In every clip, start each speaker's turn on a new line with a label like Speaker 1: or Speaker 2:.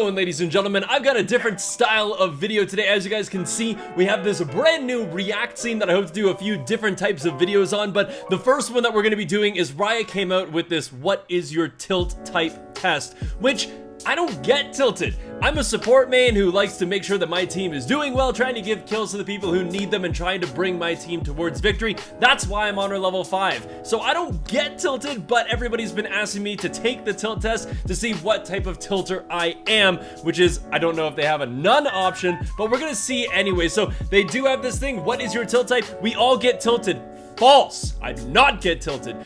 Speaker 1: going, ladies and gentlemen? I've got a different style of video today. As you guys can see, we have this brand new react scene that I hope to do a few different types of videos on, but the first one that we're going to be doing is Riot came out with this what is your tilt type test, which I don't get tilted. I'm a support main who likes to make sure that my team is doing well, trying to give kills to the people who need them and trying to bring my team towards victory. That's why I'm honor level 5. So I don't get tilted, but everybody's been asking me to take the tilt test to see what type of tilter I am, which is, I don't know if they have a none option, but we're gonna see anyway. So they do have this thing, what is your tilt type? We all get tilted. False, I do not get tilted.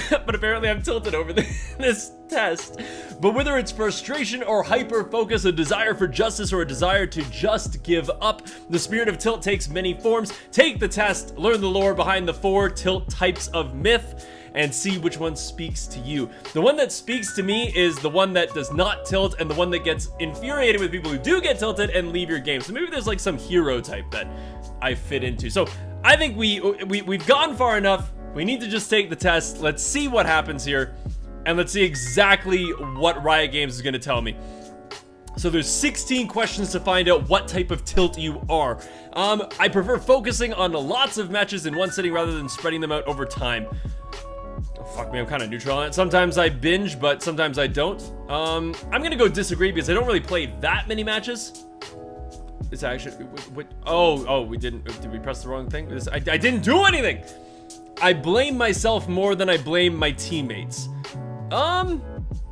Speaker 1: But apparently I'm tilted over this test. But whether it's frustration or hyper focus, a desire for justice, or a desire to just give up, the spirit of tilt takes many forms. Take the test, learn the lore behind the 4 tilt types of myth, and see which one speaks to you. The one that speaks to me is the one that does not tilt, and the one that gets infuriated with people who do get tilted and leave your game. So maybe there's like some hero type that I fit into. So I think we've gone far enough. We need to just take the test. Let's see what happens here, and let's see exactly what Riot Games is going to tell me. So there's 16 questions to find out what type of tilt you are. I prefer focusing on lots of matches in one sitting rather than spreading them out over time. Oh, fuck me, I'm kind of neutral on it. Sometimes I binge, but sometimes I don't. I'm going to go disagree because I don't really play that many matches. It's actually... Oh, we didn't... Did we press the wrong thing? I didn't do anything! I blame myself more than I blame my teammates.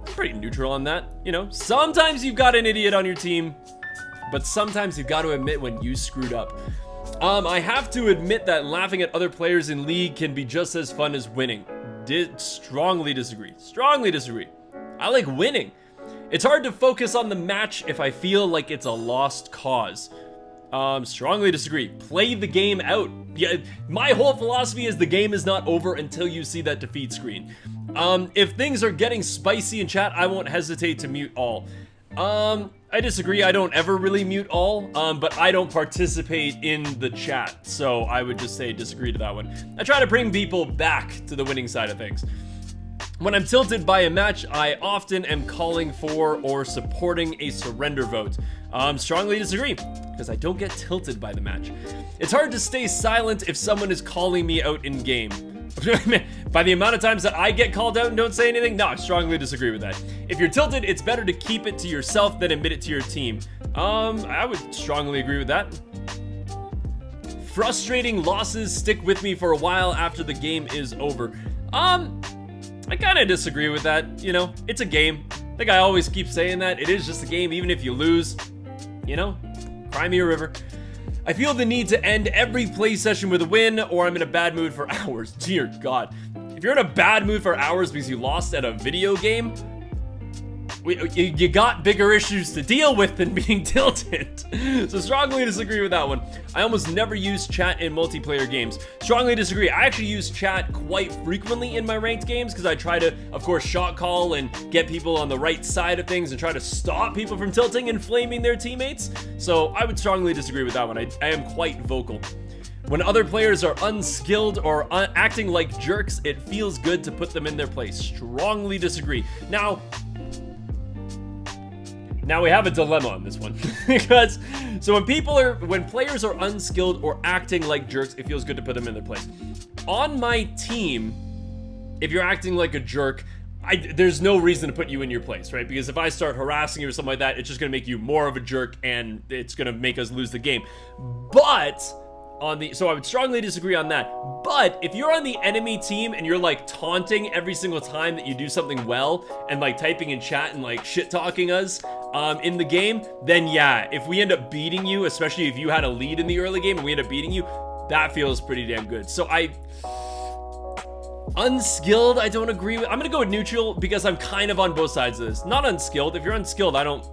Speaker 1: Pretty neutral on that. You know, sometimes you've got an idiot on your team, but sometimes you've got to admit when you screwed up. I have to admit that laughing at other players in League can be just as fun as winning. Strongly disagree. Strongly disagree. I like winning. It's hard to focus on the match if I feel like it's a lost cause. Strongly disagree. Play the game out. Yeah, my whole philosophy is the game is not over until you see that defeat screen. If things are getting spicy in chat, I won't hesitate to mute all. I disagree. I don't ever really mute all, but I don't participate in the chat, so I would just say disagree to that one. I try to bring people back to the winning side of things. When I'm tilted by a match, I often am calling for or supporting a surrender vote. Strongly disagree, because I don't get tilted by the match. It's hard to stay silent if someone is calling me out in game. By the amount of times that I get called out and don't say anything, no, I strongly disagree with that. If you're tilted, it's better to keep it to yourself than admit it to your team. I would strongly agree with that. Frustrating losses stick with me for a while after the game is over. I kind of disagree with that. You know, it's a game. I think I always keep saying that. It is just a game, even if you lose. You know, cry me a river. I feel the need to end every play session with a win, or I'm in a bad mood for hours. Dear God. If you're in a bad mood for hours because you lost at a video game, you got bigger issues to deal with than being tilted. So strongly disagree with that one. I almost never use chat in multiplayer games. Strongly disagree. I actually use chat quite frequently in my ranked games because I try to, of course, shot call and get people on the right side of things and try to stop people from tilting and flaming their teammates. So I would strongly disagree with that one. I am quite vocal. When other players are unskilled or acting like jerks, it feels good to put them in their place. Strongly disagree. Now we have a dilemma on this one. Because, so when players are unskilled or acting like jerks, it feels good to put them in their place. On my team, if you're acting like a jerk, there's no reason to put you in your place, right? Because if I start harassing you or something like that, it's just gonna make you more of a jerk and it's gonna make us lose the game. But, so I would strongly disagree on that. But if you're on the enemy team and you're like taunting every single time that you do something well and like typing in chat and like shit talking us in the game, then yeah, if we end up beating you, especially if you had a lead in the early game and we end up beating you, that feels pretty damn good. So unskilled, I don't agree with. I'm gonna go with neutral because I'm kind of on both sides of this. Not unskilled. If you're unskilled, I don't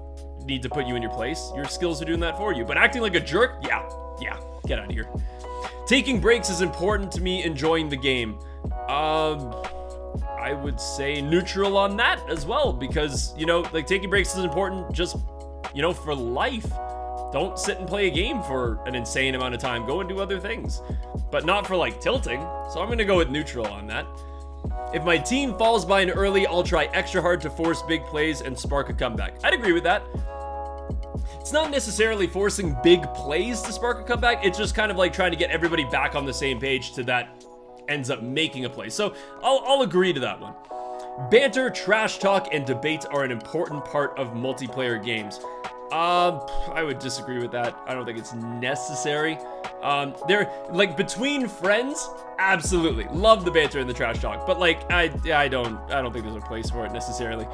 Speaker 1: need to put you in your place. Your skills are doing that for you. But acting like a jerk, yeah, get out of here. Taking breaks is important to me enjoying the game. I would say neutral on that as well, because, you know, like taking breaks is important just, you know, for life. Don't sit and play a game for an insane amount of time. Go and do other things, but not for like tilting. So I'm gonna go with neutral on that. If my team falls behind early, I'll try extra hard to force big plays and spark a comeback. I'd agree with that. It's not necessarily forcing big plays to spark a comeback. It's just kind of like trying to get everybody back on the same page to that ends up making a play. So I'll agree to that one. Banter, trash talk, and debate are an important part of multiplayer games. I would disagree with that. I don't think it's necessary. They're like between friends, absolutely love the banter and the trash talk, but like I don't think there's a place for it necessarily.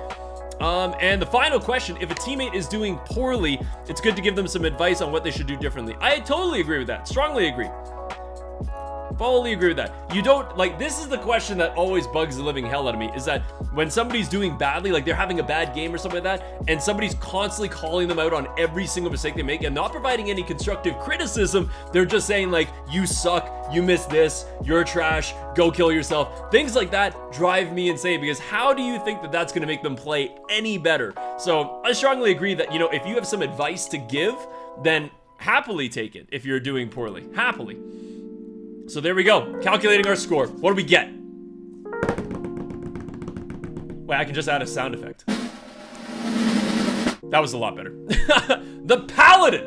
Speaker 1: And the final question, if a teammate is doing poorly, it's good to give them some advice on what they should do differently. I totally agree with that. Strongly agree. Fully agree with that. You don't, like, this is the question that always bugs the living hell out of me, is that when somebody's doing badly, like they're having a bad game or something like that, and somebody's constantly calling them out on every single mistake they make and not providing any constructive criticism, they're just saying like, you suck, you missed this, you're trash, go kill yourself. Things like that drive me insane, because how do you think that that's going to make them play any better? So I strongly agree that, you know, if you have some advice to give, then happily take it if you're doing poorly. Happily. So there we go, calculating our score. What do we get? Wait, I can just add a sound effect. That was a lot better. The Paladin!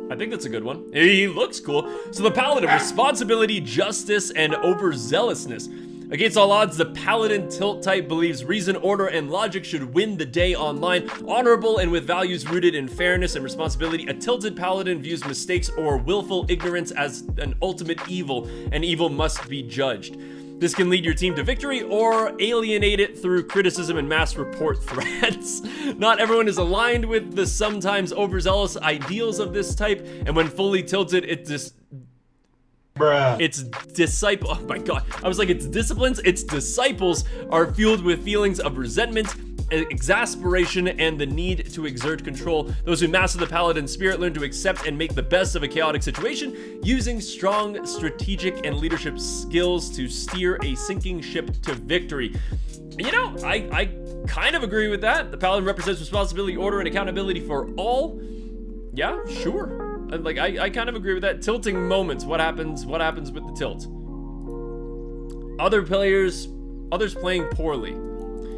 Speaker 1: I think that's a good one. He looks cool. So the Paladin, responsibility, justice, and overzealousness. Against all odds, the Paladin tilt type believes reason, order, and logic should win the day online. Honorable and with values rooted in fairness and responsibility, a tilted Paladin views mistakes or willful ignorance as an ultimate evil, and evil must be judged. This can lead your team to victory or alienate it through criticism and mass report threats. Not everyone is aligned with the sometimes overzealous ideals of this type, and when fully tilted, its disciple, oh my god, I was like, its disciplines, its disciples are fueled with feelings of resentment, exasperation, and the need to exert control. Those who master the Paladin spirit learn to accept and make the best of a chaotic situation, using strong strategic and leadership skills to steer a sinking ship to victory. You know, I kind of agree with that. The Paladin represents responsibility, order, and accountability for all. Yeah, sure. Like, I kind of agree with that. Tilting moments, what happens with the tilt? Others playing poorly.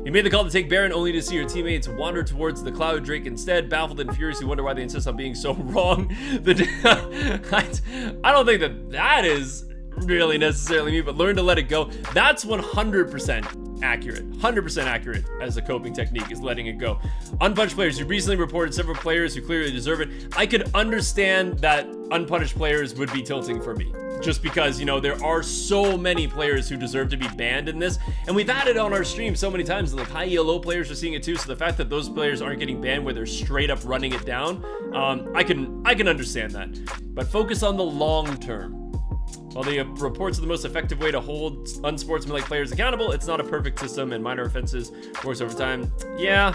Speaker 1: You made the call to take Baron only to see your teammates wander towards the Cloud Drake instead. Baffled and furious, you wonder why they insist on being so wrong. I don't think that is really necessarily me, but learn to let it go. That's 100% accurate. 100% accurate as a coping technique, is letting it go. Unpunished players. You recently reported several players who clearly deserve it. I could understand that unpunished players would be tilting for me, just because, you know, there are so many players who deserve to be banned in this, and we've had it on our stream so many times, and like high ELO players are seeing it too. So the fact that those players aren't getting banned where they're straight up running it down, I can understand that, but focus on the long term. While the reports are the most effective way to hold unsportsmanlike players accountable, it's not a perfect system, and minor offenses works over time. Yeah.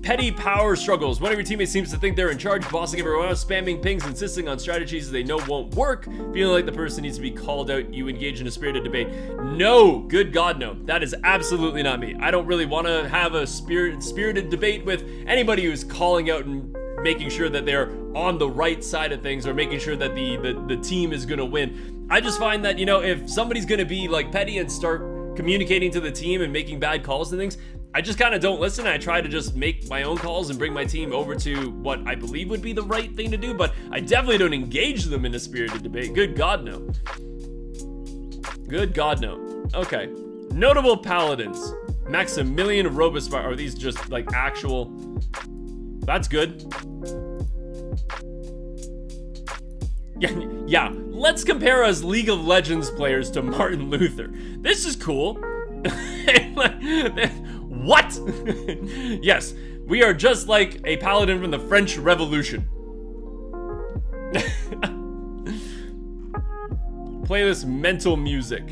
Speaker 1: Petty power struggles. One of your teammates seems to think they're in charge, bossing everyone else, spamming pings, insisting on strategies they know won't work, feeling like the person needs to be called out. You engage in a spirited debate. No, good God, no. That is absolutely not me. I don't really want to have a spirited debate with anybody who's calling out and making sure that they're on the right side of things, or making sure that the team is gonna win. I just find that, you know, if somebody's gonna be like petty and start communicating to the team and making bad calls and things, I just kind of don't listen. I try to just make my own calls and bring my team over to what I believe would be the right thing to do, but I definitely don't engage them in a spirited debate. Good God, no. Good God, no. Okay. Notable Paladins. Maximilian Robespierre. Are these just like actual... That's good. Yeah. Let's compare us League of Legends players to Martin Luther. This is cool. What? Yes, we are just like a paladin from the French Revolution. Playlist mental music.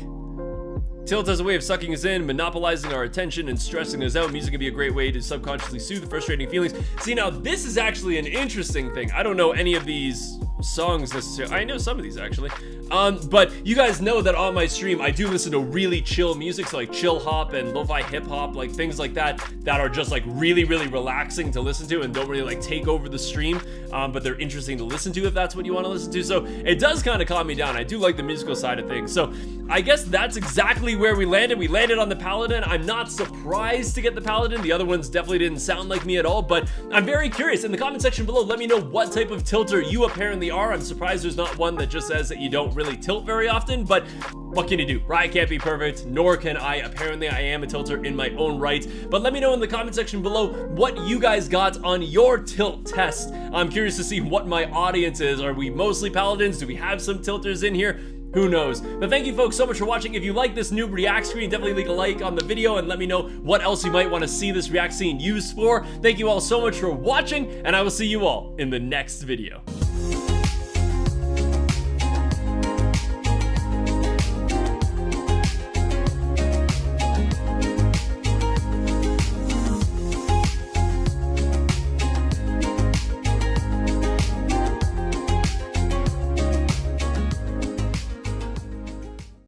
Speaker 1: Tilt has a way of sucking us in, monopolizing our attention, and stressing us out. Music can be a great way to subconsciously soothe frustrating feelings. See, now this is actually an interesting thing. I don't know any of these songs necessarily. I know some of these actually. But you guys know that on my stream I do listen to really chill music, so like chill hop and lo-fi hip hop, like things like that are just like really relaxing to listen to and don't really like take over the stream, but they're interesting to listen to if that's what you want to listen to. So it does kind of calm me down. I do like the musical side of things. So I guess that's exactly where we landed. We landed on the Paladin. I'm not surprised to get the Paladin. The other ones definitely didn't sound like me at all, but I'm very curious. In the comment section below, let me know what type of tilter you apparently are. I'm surprised there's not one that just says that you don't really tilt very often, but what can you do? Riot can't be perfect, nor can I. Apparently I am a tilter in my own right, but let me know in the comment section below what you guys got on your tilt test. I'm curious to see what my audience is. Are we mostly Paladins? Do we have some tilters in here? Who knows? But thank you folks so much for watching. If you like this new react screen, definitely leave a like on the video and let me know what else you might want to see this react scene used for. Thank you all so much for watching, and I will see you all in the next video.